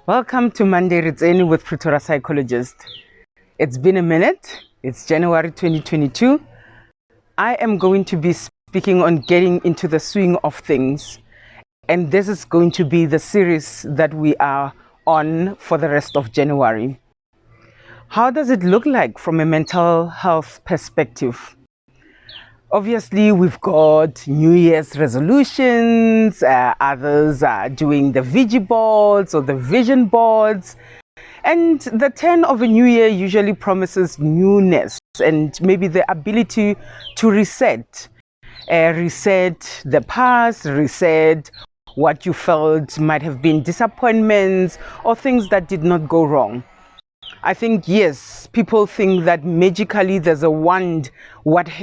Welcome to Monday Tsene with Pretoria Psychologists. It's been a minute. It's January 2022. I am going to be speaking on getting into the swing of things. And this is going to be the series that we are on for the rest of January. How does it look like from a mental health perspective? Obviously, we've got New Year's resolutions, others are doing the Vigi boards or the vision boards. And the turn of a new year usually promises newness and maybe the ability to reset. Reset the past, reset what you felt might have been disappointments or things that did not go wrong. I think, yes, people think that magically there's a wand,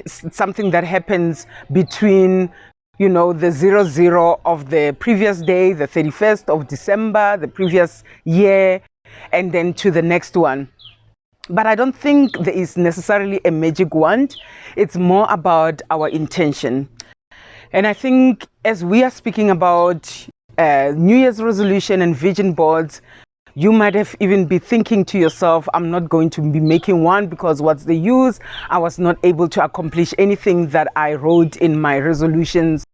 something that happens between, the 00 of the previous day, the 31st of December, the previous year, and then to the next one. But I don't think there is necessarily a magic wand. It's more about our intention. And I think as we are speaking about New Year's resolution and vision boards, you might have even be thinking to yourself, I'm not going to be making one because what's the use? I was not able to accomplish anything that I wrote in my resolutions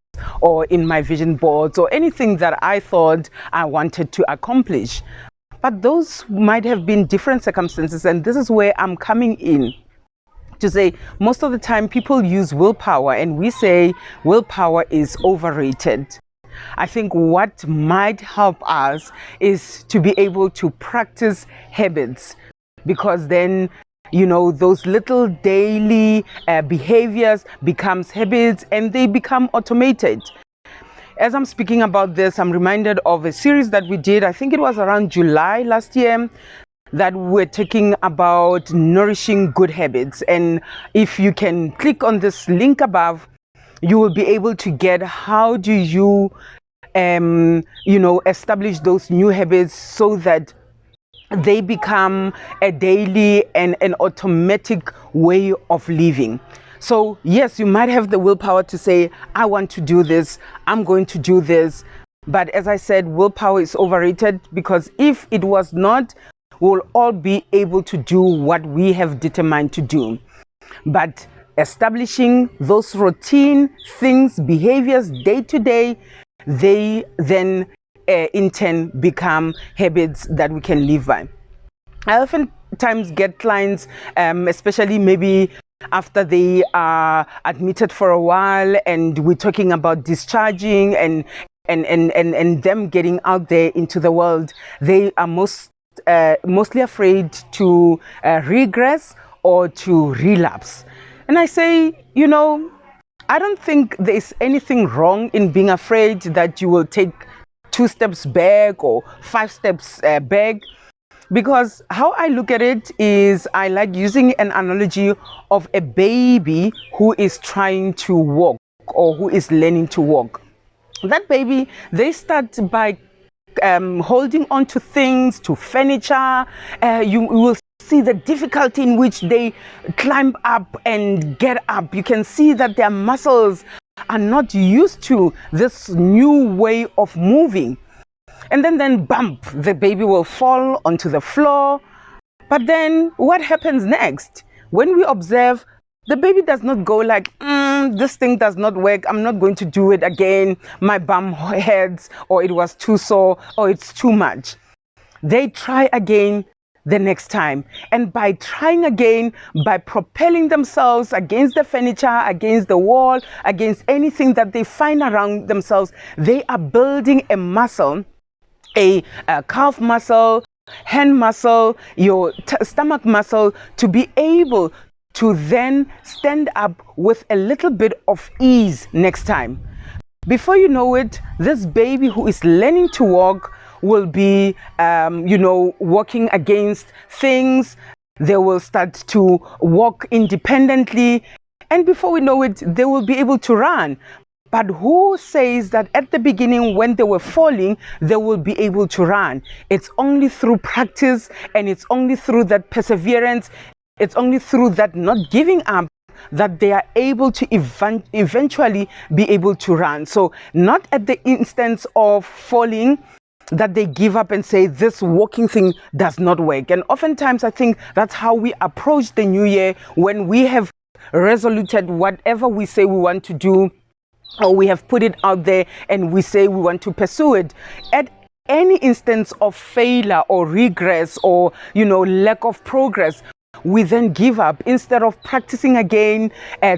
or in my vision boards or anything that I thought I wanted to accomplish. But those might have been different circumstances, and this is where I'm coming in to say most of the time people use willpower and we say willpower is overrated. I think what might help us is to be able to practice habits, because then those little daily behaviors becomes habits and they become automated. As I'm speaking about this, I'm reminded of a series that we did, I think it was around July last year, that we're talking about nourishing good habits. And if you can click on this link above, you will be able to get how do you establish those new habits so that they become a daily and an automatic way of living. So yes, you might have the willpower to say, I want to do this, I'm going to do this. But as I said, willpower is overrated, because if it was not, we'll all be able to do what we have determined to do. But establishing those routine things, behaviors day to day, they then in turn become habits that we can live by. I oftentimes get clients, especially maybe after they are admitted for a while and we're talking about discharging and them getting out there into the world, they are mostly afraid to regress or to relapse. And I say, I don't think there is anything wrong in being afraid that you will take 2 steps back or 5 steps back, because how I look at it is I like using an analogy of a baby who is trying to walk or who is learning to walk. That baby, they start by holding on to things, to furniture. You will see the difficulty in which they climb up and get up. You can see that their muscles are not used to this new way of moving. And then bump, the baby will fall onto the floor. But then what happens next? When we observe, the baby does not go like, this thing does not work, I'm not going to do it again, my bum hurts, or it was too sore, or it's too much. They try again the next time. And by trying again, by propelling themselves against the furniture, against the wall, against anything that they find around themselves, they are building a muscle, a calf muscle, hand muscle, your stomach muscle, to be able to then stand up with a little bit of ease next time. Before you know it, this baby who is learning to walk will be, walking against things. They will start to walk independently. And before we know it, they will be able to run. But who says that at the beginning, when they were falling, they will be able to run? It's only through practice, and it's only through that perseverance. It's only through that not giving up that they are able to eventually be able to run. So not at the instance of falling, that they give up and say this walking thing does not work. And oftentimes I think that's how we approach the new year, when we have resoluted whatever we say we want to do, or we have put it out there and we say we want to pursue it. At any instance of failure or regress or lack of progress, we then give up instead of practicing again,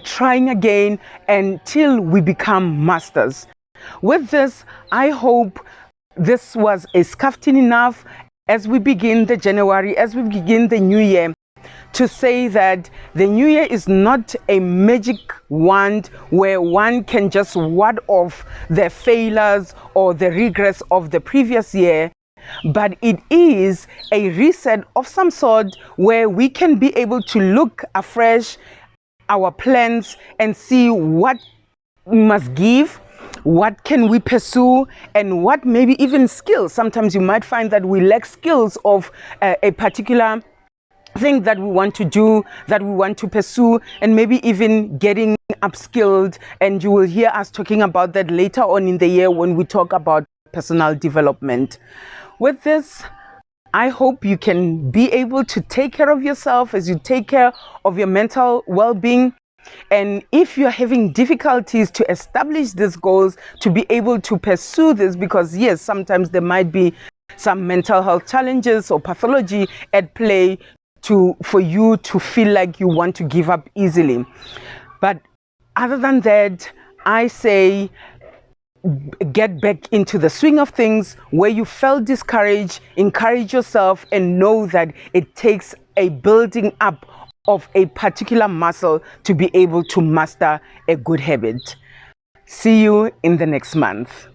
trying again until we become masters. With this, I hope this was a scuffing enough as we begin the January, as we begin the new year, to say that the new year is not a magic wand where one can just ward off the failures or the regress of the previous year, but it is a reset of some sort where we can be able to look afresh our plans and see what we must give, what can we pursue, and what maybe even skills. Sometimes you might find that we lack skills of a particular thing that we want to do, that we want to pursue, and maybe even getting upskilled. And you will hear us talking about that later on in the year when we talk about personal development. With this, I hope you can be able to take care of yourself as you take care of your mental well-being. And if you're having difficulties to establish these goals, to be able to pursue this, because yes, sometimes there might be some mental health challenges or pathology at play for you to feel like you want to give up easily. But other than that, I say get back into the swing of things. Where you felt discouraged, encourage yourself and know that it takes a building up of a particular muscle to be able to master a good habit. See you in the next month.